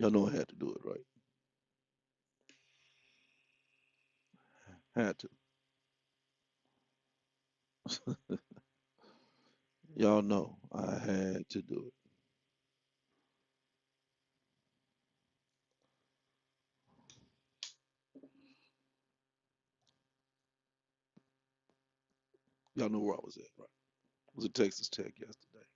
Y'all know I had to do it, right? Had to. Y'all know I had to do it. Y'all know where I was at, right? I was at Texas Tech yesterday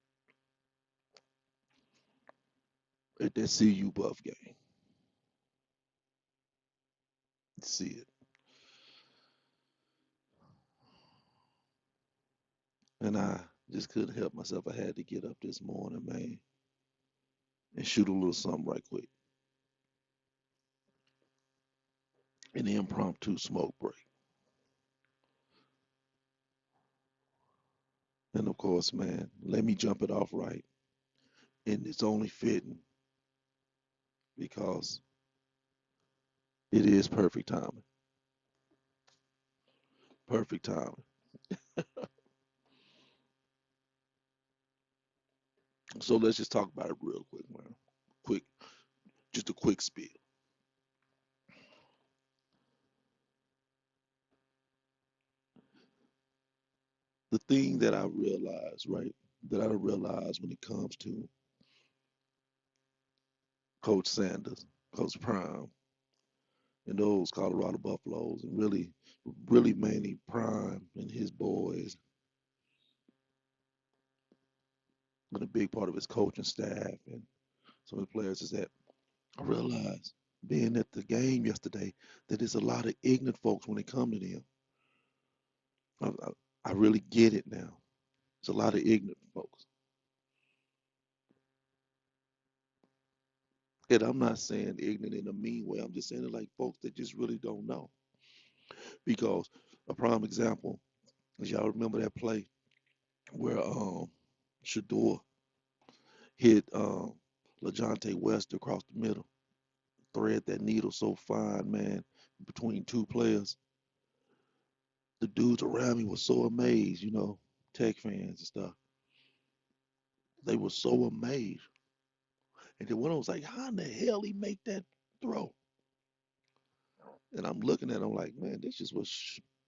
at that CU Buff game. See it. And I just couldn't help myself. I had to get up this morning, man, and shoot a little something right quick. An impromptu smoke break. And of course, man, let me jump it off right. And it's only fitting because it is perfect timing. Perfect timing. So let's just talk about it real quick, man. Quick, just a quick spiel. The thing that I realize, right, that I realize when it comes to Coach Sanders, Coach Prime, and those Colorado Buffaloes, and really Manny Prime and his boys, and a big part of his coaching staff and some of the players is that I realized being at the game yesterday that there's a lot of ignorant folks when it comes to them. I, I, I really get it now. There's a lot of ignorant folks. And I'm not saying ignorant in a mean way. I'm just saying it like folks that just really don't know. Because a prime example, as y'all remember that play where Shador hit LaJohntay West across the middle, thread that needle so fine, man, between two players. The dudes around me were so amazed, Tech fans and stuff. They were so amazed. And then one of them was like, how in the hell he make that throw? And I'm looking at him like, man, this is what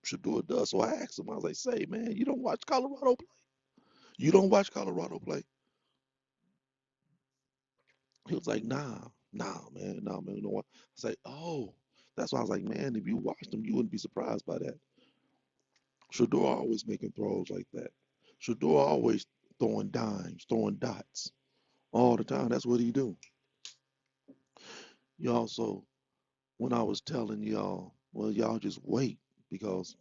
Shador does. So I asked him, I was like, say, man, you don't watch Colorado play? You don't watch Colorado play? He was like, nah, man, you know what? I was like, oh, that's why I was like, man, if you watched them, you wouldn't be surprised by that. Shador always making throws like that. Shador always throwing dimes, throwing dots all the time. That's what he do. You also, when I was telling y'all, well, y'all just wait because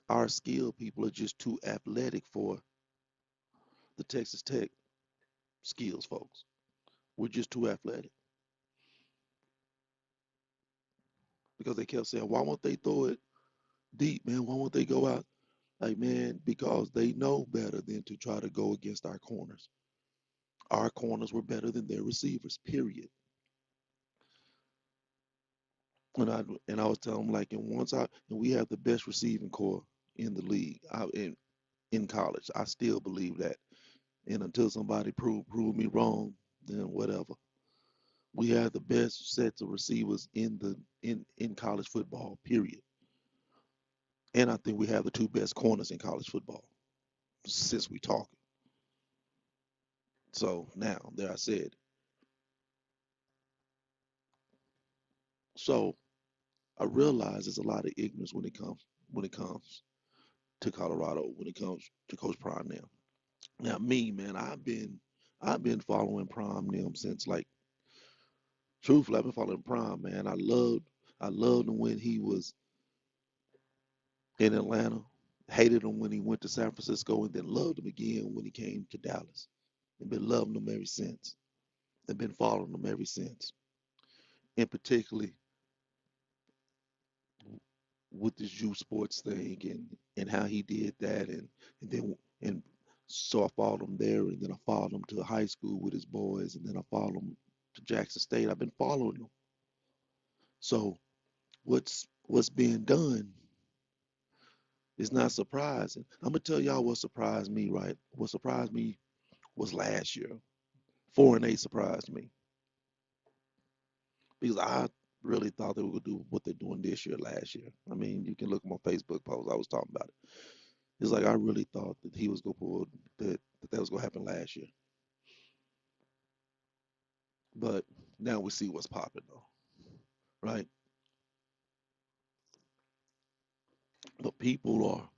our skilled people are just too athletic for the Texas Tech skills folks. We're just too athletic because they kept saying, why won't they throw it deep, man? Why won't they go out? Like, man, because they know better than to try to go against our corners. Our corners were better than their receivers, period. And I was telling them like, and we have the best receiving core in the league. In college, I still believe that. And until somebody prove me wrong, then whatever. We have the best sets of receivers in college football, period. And I think we have the two best corners in college football since we talking. So now, there I said. So I realize there's a lot of ignorance when it comes to Colorado, when it comes to Coach Prime now. Now me, man, I've been following Prime them since like truthfully, I've been following Prime, man. I loved him when he was in Atlanta, hated him when he went to San Francisco, and then loved him again when he came to Dallas. And been loving him ever since. And been following him ever since. And particularly with this youth sports thing and how he did that and so I followed him there and then I followed him to high school with his boys and then I followed him to Jackson State. I've been following him. So what's being done is not surprising. I'm gonna tell y'all what surprised me, right? What surprised me was last year. 4-8 surprised me. because I really thought they were gonna do what they're doing this year, last year. I mean, you can look at my Facebook post. I was talking about it. It's like I really thought that he was gonna pull that was gonna happen last year, but now we see what's popping though, right? But people are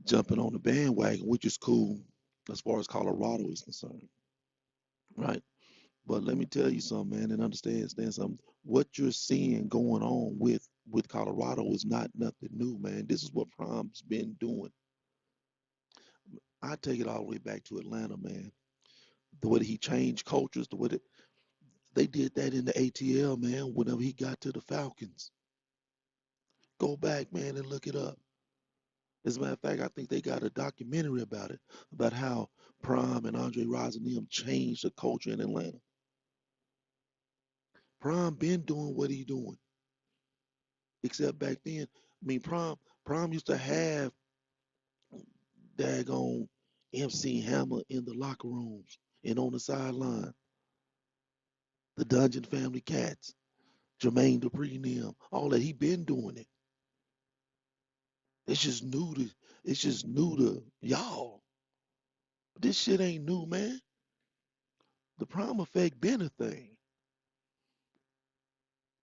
jumping on the bandwagon, which is cool as far as Colorado is concerned, right? But let me tell you something, man, and understand something. What you're seeing going on with Colorado is not nothing new, man. This is what Prime's been doing. I take it all the way back to Atlanta, man. The way that he changed cultures, the way that they did that in the ATL, man. Whenever he got to the Falcons, go back, man, and look it up. As a matter of fact, I think they got a documentary about it, about how Prime and Andre Rison and them changed the culture in Atlanta. Prime been doing what he doing, except back then. I mean, Prime used to have daggone MC Hammer in the locker rooms and on the sideline. The Dungeon Family Cats, Jermaine Dupri and them, all that he been doing it. It's just new to it's just new to y'all. This shit ain't new, man. The Prime effect been a thing.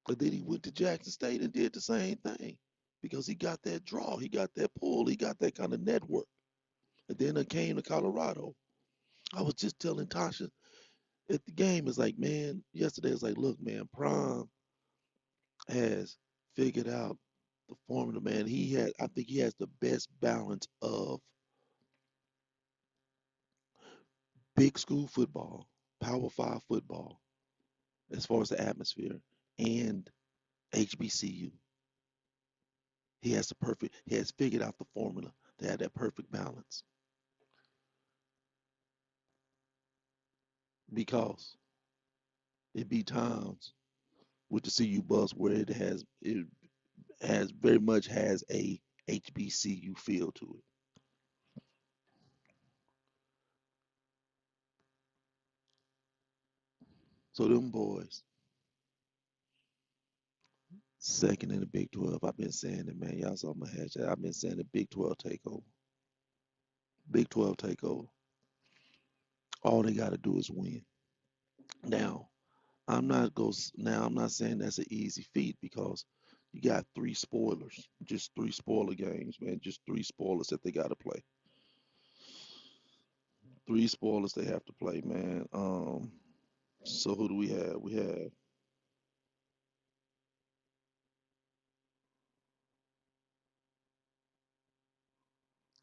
But then he went to Jackson State and did the same thing because he got that draw, he got that pull, he got that kind of network. And then it came to Colorado. I was just telling Tasha at the game, it's like, man, yesterday it's like, look, man, Prime has figured out the formula, man. I think he has the best balance of big school football, Power Five football, as far as the atmosphere, and HBCU. He has figured out the formula to have that perfect balance. Because it be times with the CU bus where it has very much has a HBCU feel to it. So them boys, second in the Big 12. I've been saying it, man. Y'all saw my hashtag. I've been saying the Big 12 takeover. Big 12 takeover. All they got to do is win. Now, I'm not saying that's an easy feat because you got three spoilers, just three spoiler games, man. Just three spoilers that they got to play. Three spoilers they have to play, man. So who do we have? We have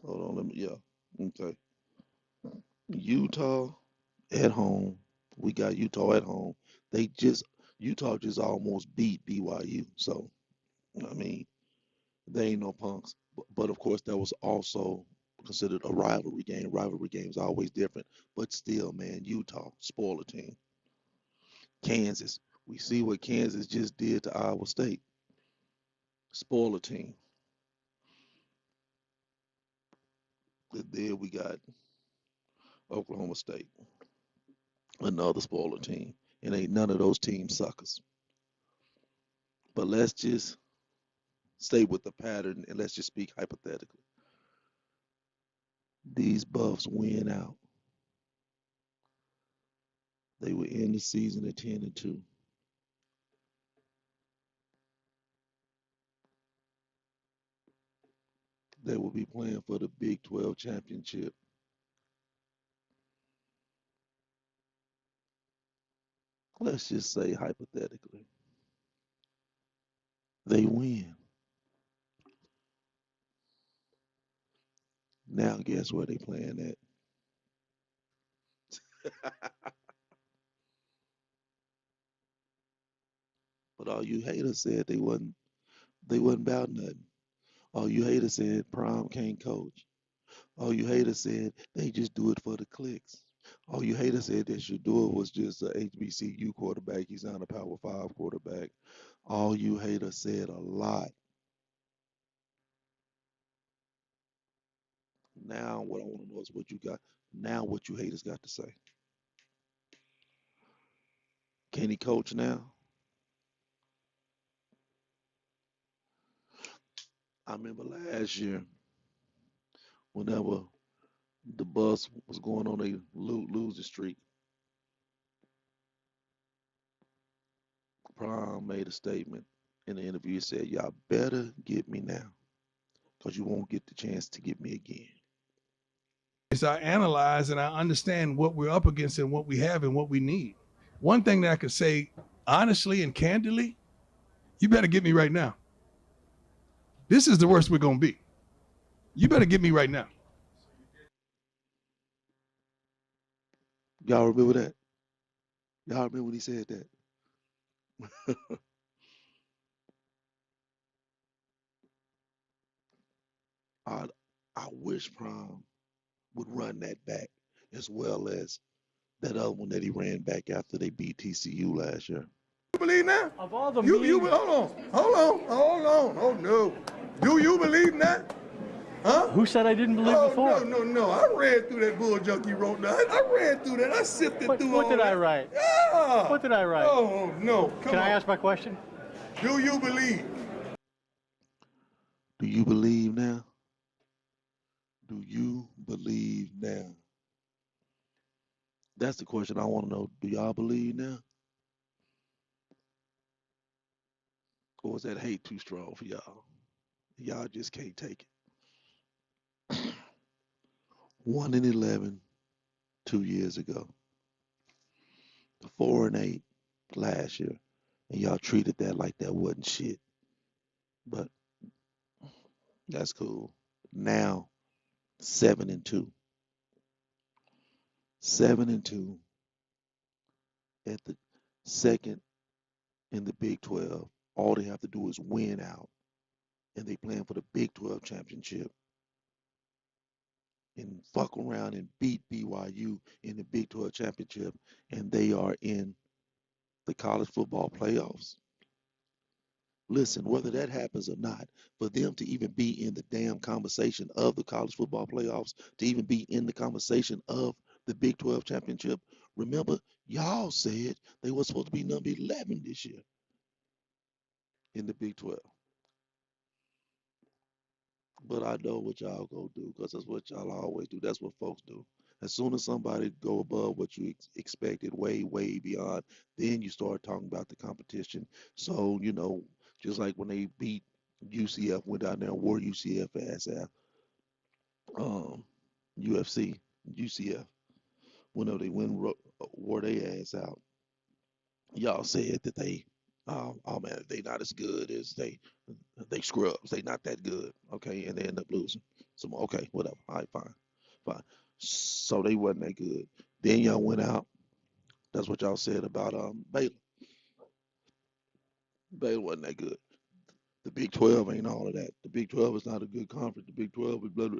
hold on, let me okay. Utah at home. We got Utah at home. They just Utah just almost beat BYU. So I mean, they ain't no punks. But of course, that was also considered a rivalry game. Rivalry games are always different, but still, man, Utah spoiler team. Kansas, we see what Kansas just did to Iowa State. Spoiler team. And then we got Oklahoma State, another spoiler team. And ain't none of those teams suckers. But let's just stay with the pattern and let's just speak hypothetically. These Buffs win out. They will end the season at 10-2. They will be playing for the Big 12 championship. Let's just say hypothetically, they win. Now guess where they playing at? But all you haters said they wasn't about nothing. All you haters said Prime can't coach. All you haters said they just do it for the clicks. All you haters said they should do it was just a HBCU quarterback. He's not a Power Five quarterback. All you haters said a lot. Now what I want to know is what you got. Now what you haters got to say. Can he coach now? I remember last year, whenever the bus was going on a losing streak, Prime made a statement in the interview. He said, "Y'all better get me now, because you won't get the chance to get me again." Is I analyze and I understand what we're up against and what we have and what we need. One thing that I could say honestly and candidly, you better get me right now. This is the worst we're going to be. You better get me right now. Y'all remember that? Y'all remember when he said that? I I wish Prime would run that back as well as that other one that he ran back after they beat TCU last year. You believe now? Of all the You memes, hold on. Oh no. Do you believe that? Huh? who said I didn't believe Oh before? no. I read through that bull junk you wrote down. I read through that. I sifted through What all did that. I write? Yeah. What did I write? Oh no. Come Can on. I ask my question? Do you believe? Do you believe now? Do you believe now? That's the question I want to know. Do y'all believe now? Or is that hate too strong for y'all? Y'all just can't take it. 1-11 2 years ago. 4-8 last year. And y'all treated that like that wasn't shit. But that's cool. Now 7-2. 7-2 at the second in the Big 12. All they have to do is win out. And they playing for the Big 12 championship and fuck around and beat BYU in the Big 12 championship. And they are in the college football playoffs. Listen, whether that happens or not, for them to even be in the damn conversation of the college football playoffs, to even be in the conversation of the Big 12 championship, remember, y'all said they were supposed to be number 11 this year in the Big 12. But I know what y'all go do because that's what y'all always do. That's what folks do. As soon as somebody go above what you expected, way beyond, then you start talking about the competition. So, just like when they beat UCF, went down there and wore UCF ass out, um, UFC, UCF, whenever they wore their ass out, y'all said that oh man, they not as good as they scrubs. They not that good. Okay, and they end up losing. So okay, whatever. All right, fine. So they wasn't that good. Then y'all went out. That's what y'all said about Baylor. Baylor wasn't that good. The Big 12 ain't all of that. The Big 12 is not a good conference. The Big 12 is blood.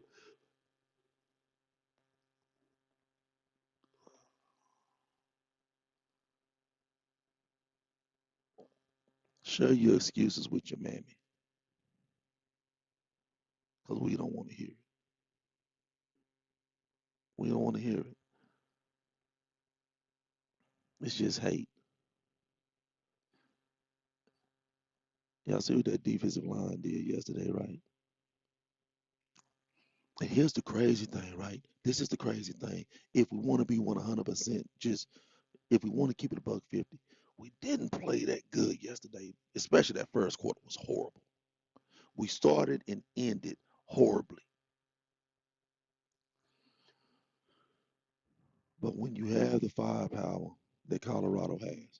Share your excuses with your mammy, cause we don't want to hear it. We don't want to hear it. It's just hate. Y'all see what that defensive line did yesterday, right? And here's the crazy thing, right? This is the crazy thing. If we want to be 100%, just if we want to keep it above 50, we didn't play that good yesterday, especially that first quarter was horrible. We started and ended horribly. But when you have the firepower that Colorado has,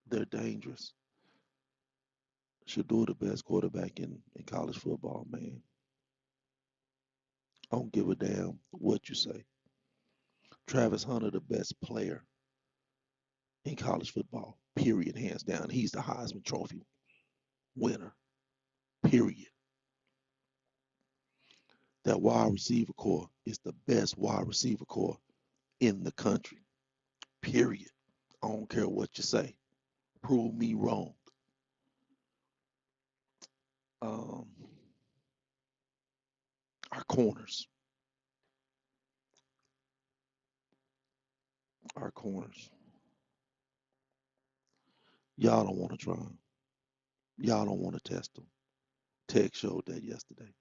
they're dangerous. Shador, the best quarterback in college football, man. I don't give a damn what you say. Travis Hunter, the best player in college football, period, hands down. He's the Heisman Trophy winner, period. That wide receiver core is the best wide receiver core in the country, period. I don't care what you say. Prove me wrong. Um, our corners, our corners. Y'all don't want to try them. Y'all don't want to test them. Tech showed that yesterday.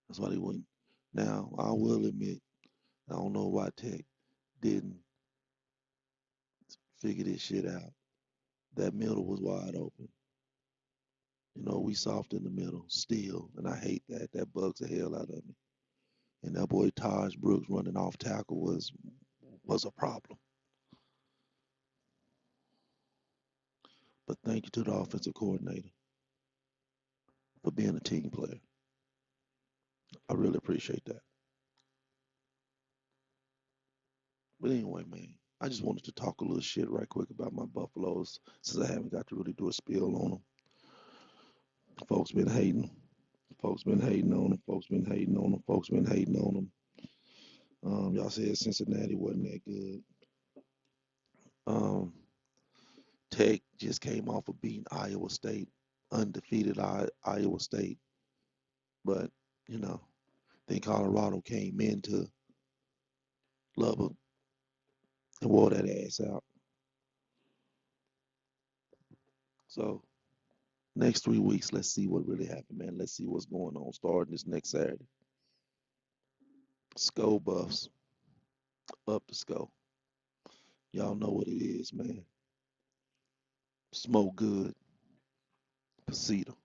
That's why they wouldn't. Now, I will admit, I don't know why Tech didn't figure this shit out. That middle was wide open. You know, we soft in the middle still, and I hate that. That bugs the hell out of me. And that boy Taj Brooks running off tackle was a problem. But thank you to the offensive coordinator for being a team player. I really appreciate that. But anyway, man, I just wanted to talk a little shit right quick about my Buffaloes since I haven't got to really do a spiel on them. Folks been hating. Folks been hating on them. Folks been hating on them. Folks been hating on them. Y'all said Cincinnati wasn't that good. Um, Tech just came off of beating Iowa State, undefeated Iowa State. But, you know, then Colorado came into Lubbock and wore that ass out. So next 3 weeks, let's see what really happened, man. Let's see what's going on starting this next Saturday. SkoBuffs up to Sko. Y'all know what it is, man. Smoke good. Pasita.